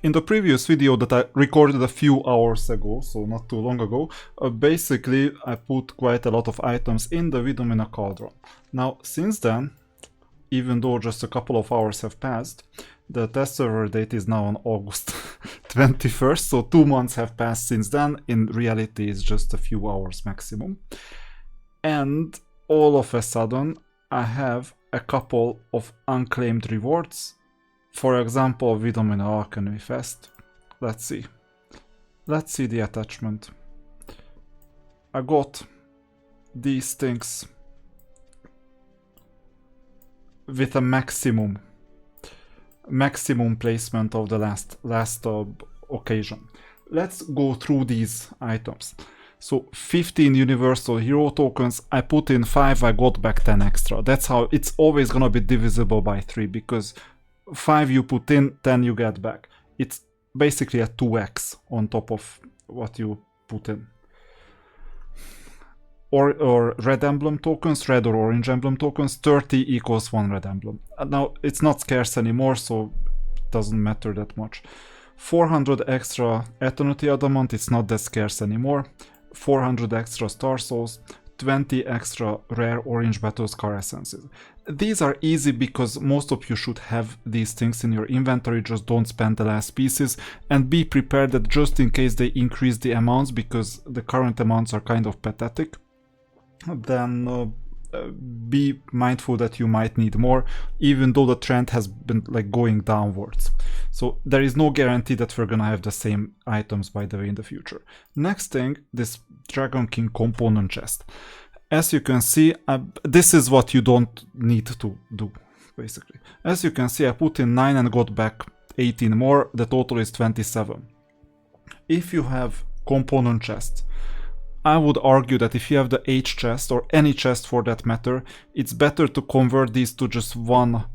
In the previous video that I recorded a few hours ago, so not too long ago, basically I put quite a lot of items in the Vidomina cauldron. Now, since then, even though just a couple of hours have passed, the test server date is now on August 21st, so 2 months have passed since then. In reality, it's just a few hours maximum. And all of a sudden, I have a couple of unclaimed rewards. For example, Vidomina Alchemy Fest. Let's see. Let's see the attachment. I got these things with a maximum placement of the last occasion. Let's go through these items. So 15 universal hero tokens, I put in 5, I got back 10 extra. That's how it's always gonna be divisible by 3, because 5 you put in, 10 you get back. It's basically a 2x on top of what you put in. Or red emblem tokens, red or orange emblem tokens, 30 equals 1 red emblem. Now, it's not scarce anymore, so it doesn't matter that much. 400 extra Eternity Adamant, it's not that scarce anymore. 400 extra Star Souls, 20 extra rare orange battle scar essences. These are easy because most of you should have these things in your inventory, just don't spend the last pieces, and be prepared that just in case they increase the amounts, because the current amounts are kind of pathetic, then be mindful that you might need more, even though the trend has been like going downwards. So there is no guarantee that we're gonna have the same items, by the way, in the future. Next thing, this Dragon King component chest. As you can see, this is what you don't need to do, basically. As you can see, I put in 9 and got back 18 more, the total is 27. If you have component chests, I would argue that if you have the H chest, or any chest for that matter, it's better to convert these to just one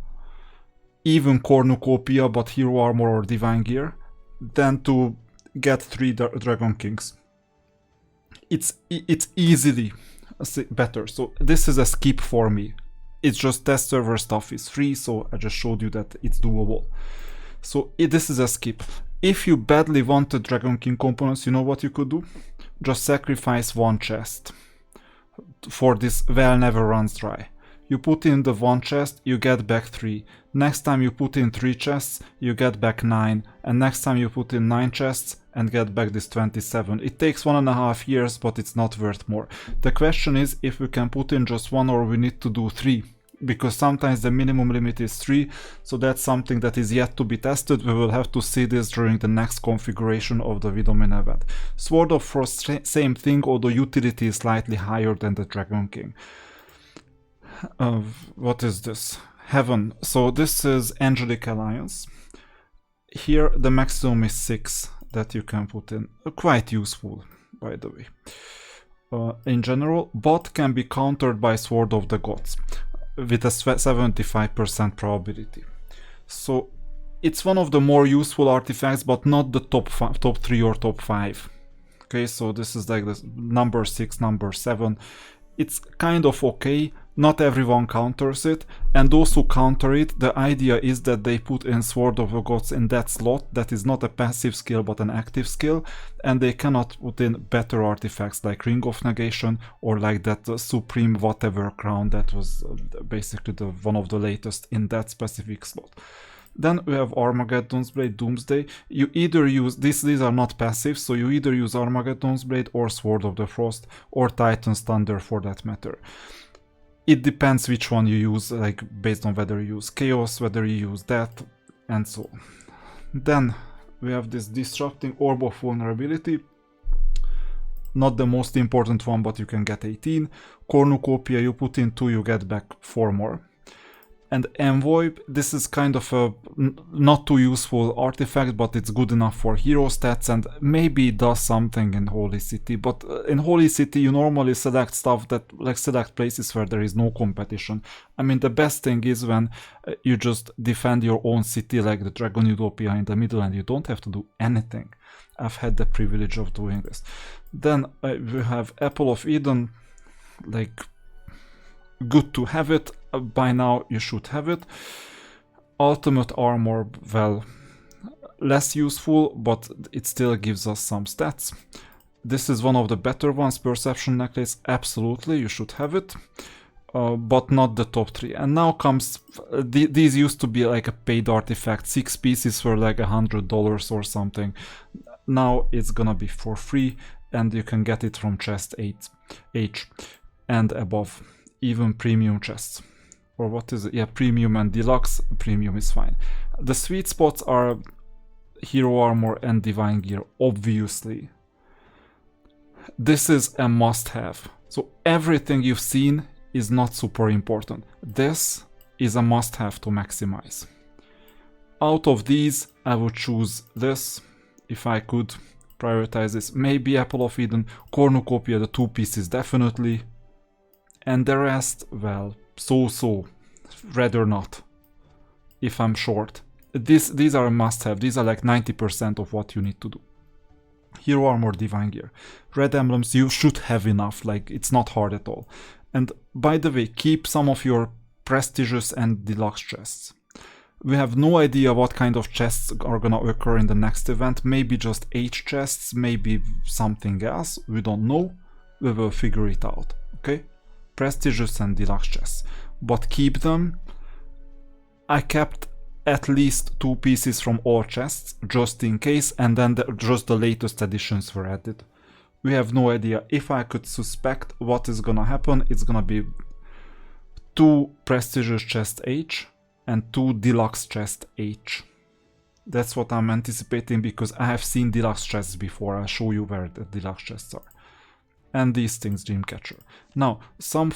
even cornucopia but hero armor or divine gear than to get 3 Dragon Kings. It's easily better, so this is a skip for me. It's just test server stuff is free, so I just showed you that it's doable. So this is a skip. If you badly wanted Dragon King components, you know what you could do? Just sacrifice 1 chest for this well never runs dry. You put in the 1 chest, you get back 3. Next time you put in 3 chests, you get back 9. And next time you put in 9 chests and get back this 27. It takes 1.5 years, but it's not worth more. The question is if we can put in just 1 or we need to do 3. Because sometimes the minimum limit is 3, so that's something that is yet to be tested. We will have to see this during the next configuration of the Vidomina event. Sword of Frost, same thing, although utility is slightly higher than the Dragon King. What is this? Heaven. So this is Angelic Alliance. Here the maximum is 6 that you can put in. Quite useful, by the way. In general, bot can be countered by Sword of the Gods with a 75% probability. So it's one of the more useful artifacts, but not the top 3 or top 5. Okay, so this is like the number 6, number 7. It's kind of okay. Not everyone counters it, and those who counter it, the idea is that they put in Sword of the Gods in that slot that is not a passive skill but an active skill, and they cannot put in better artifacts like Ring of Negation or like that Supreme whatever crown that was basically one of the latest in that specific slot. Then we have Armageddon's Blade, Doomsday. You either use, these are not passive, so you either use Armageddon's Blade or Sword of the Frost or Titan's Thunder for that matter. It depends which one you use, like based on whether you use Chaos, whether you use that, and so on. Then we have this Disrupting Orb of Vulnerability. Not the most important one, but you can get 18. Cornucopia, you put in 2, you get back 4 more. And Envoy, this is kind of a not too useful artifact, but it's good enough for hero stats, and maybe it does something in Holy City. But in Holy City you normally select stuff that, like select places where there is no competition. I mean, the best thing is when you just defend your own city, like the Dragon Utopia in the middle, and you don't have to do anything. I've had the privilege of doing this. Then we have Apple of Eden, like good to have it. By now you should have it. Ultimate Armor, well, less useful, but it still gives us some stats. This is one of the better ones, Perception Necklace, absolutely, you should have it. But not the top 3. And now comes, these used to be like a paid artifact, 6 pieces for like $100 or something. Now it's gonna be for free, and you can get it from chest 8H and above, even premium chests. Or what is it? Yeah, premium and deluxe. Premium is fine. The sweet spots are hero armor and divine gear, obviously. This is a must-have. So everything you've seen is not super important. This is a must-have to maximize. Out of these, I would choose this if I could prioritize this. Maybe Apple of Eden, Cornucopia, the 2 pieces definitely. And the rest, well, so-so. Rather not. If I'm short. These are a must-have. These are like 90% of what you need to do. Hero armor, divine gear. Red emblems, you should have enough. Like, it's not hard at all. And by the way, keep some of your prestigious and deluxe chests. We have no idea what kind of chests are gonna occur in the next event. Maybe just H chests, maybe something else. We don't know. We will figure it out. Okay? Prestigious and deluxe chests. But keep them. I kept at least 2 pieces from all chests, just in case, and then just the latest additions were added. We have no idea. If I could suspect what is gonna happen, it's gonna be 2 prestigious chest H and 2 deluxe chest H. That's what I'm anticipating, because I have seen deluxe chests before. I'll show you where the deluxe chests are. And these things, Dreamcatcher. Now, some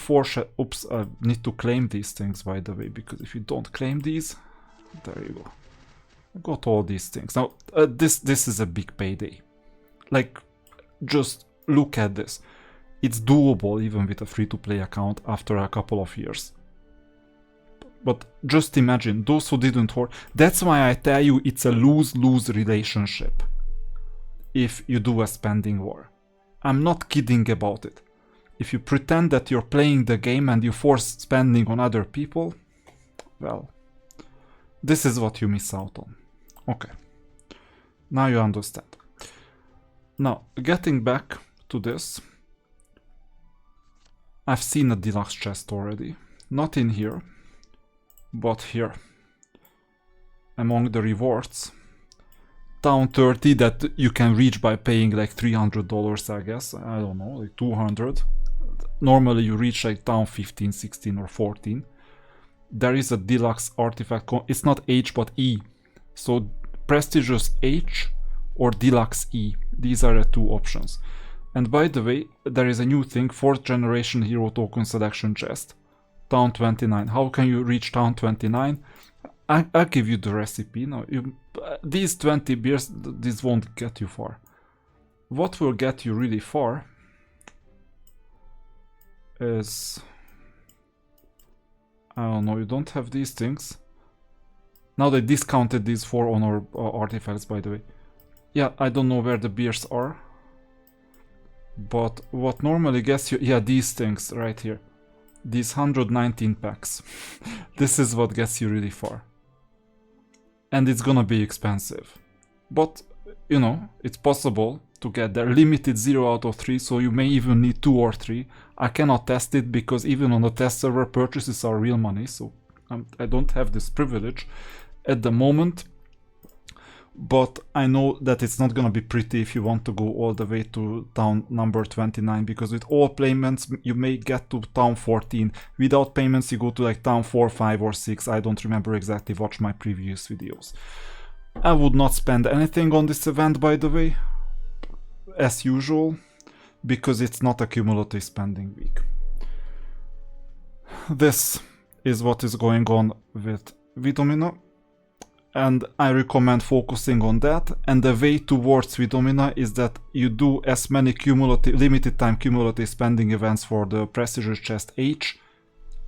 oops, I need to claim these things, by the way, because if you don't claim these, there you go. I got all these things. Now, this is a big payday. Like, just look at this. It's doable even with a free-to-play account after a couple of years. But just imagine, those who didn't work. That's why I tell you it's a lose-lose relationship if you do a spending war. I'm not kidding about it. If you pretend that you're playing the game and you force spending on other people, well, this is what you miss out on. Okay, now you understand. Now, getting back to this, I've seen a deluxe chest already. Not in here, but here. Among the rewards. Town 30 that you can reach by paying like $300, I guess. I don't know, like 200. Normally you reach like town 15, 16 or 14. There is a deluxe artifact. It's not H but E. So prestigious H or deluxe E. These are the 2 options. And by the way, there is a new thing, 4th generation hero token selection chest. Town 29. How can you reach town 29? I'll give you the recipe. No, these 20 beers, this won't get you far. What will get you really far is, I don't know, you don't have these things. Now they discounted these 4 honor artifacts, by the way. Yeah, I don't know where the beers are. But what normally gets you, yeah, these things right here. These 119 packs. This is what gets you really far. And it's gonna be expensive. But, you know, it's possible to get there. Limited 0 out of 3, so you may even need 2 or 3. I cannot test it because even on the test server, purchases are real money, so I don't have this privilege at the moment. But I know that it's not gonna be pretty if you want to go all the way to town number 29, because with all payments you may get to town 14. Without payments you go to like town 4, 5 or 6. I don't remember exactly, watch my previous videos. I would not spend anything on this event, by the way, as usual, because it's not a cumulative spending week. This is what is going on with Vidomina. And I recommend focusing on that, and the way towards Vidomina is that you do as many cumulative, limited time cumulative spending events for the prestigious chest H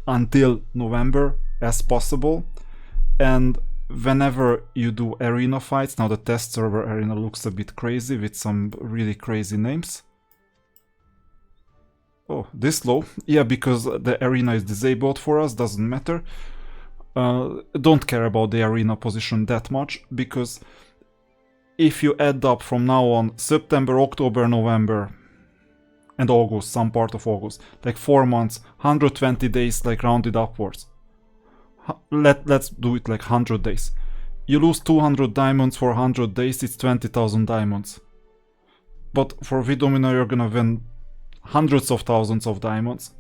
until November as possible. And whenever you do arena fights, now the test server arena looks a bit crazy with some really crazy names. Oh, this low? Yeah, because the arena is disabled for us, doesn't matter. Don't care about the arena position that much, because if you add up from now on September, October, November, and August, some part of August, like 4 months, 120 days, like rounded upwards. Let's do it like 100 days. You lose 200 diamonds for 100 days, it's 20,000 diamonds. But for Vidomina you're gonna win hundreds of thousands of diamonds.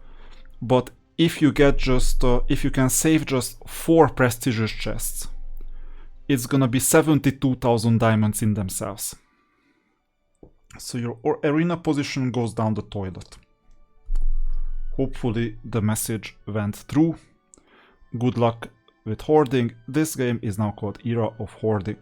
But if you get just, if you can save just 4 prestigious chests, it's gonna be 72,000 diamonds in themselves. So your arena position goes down the toilet. Hopefully the message went through. Good luck with hoarding. This game is now called Era of Hoarding.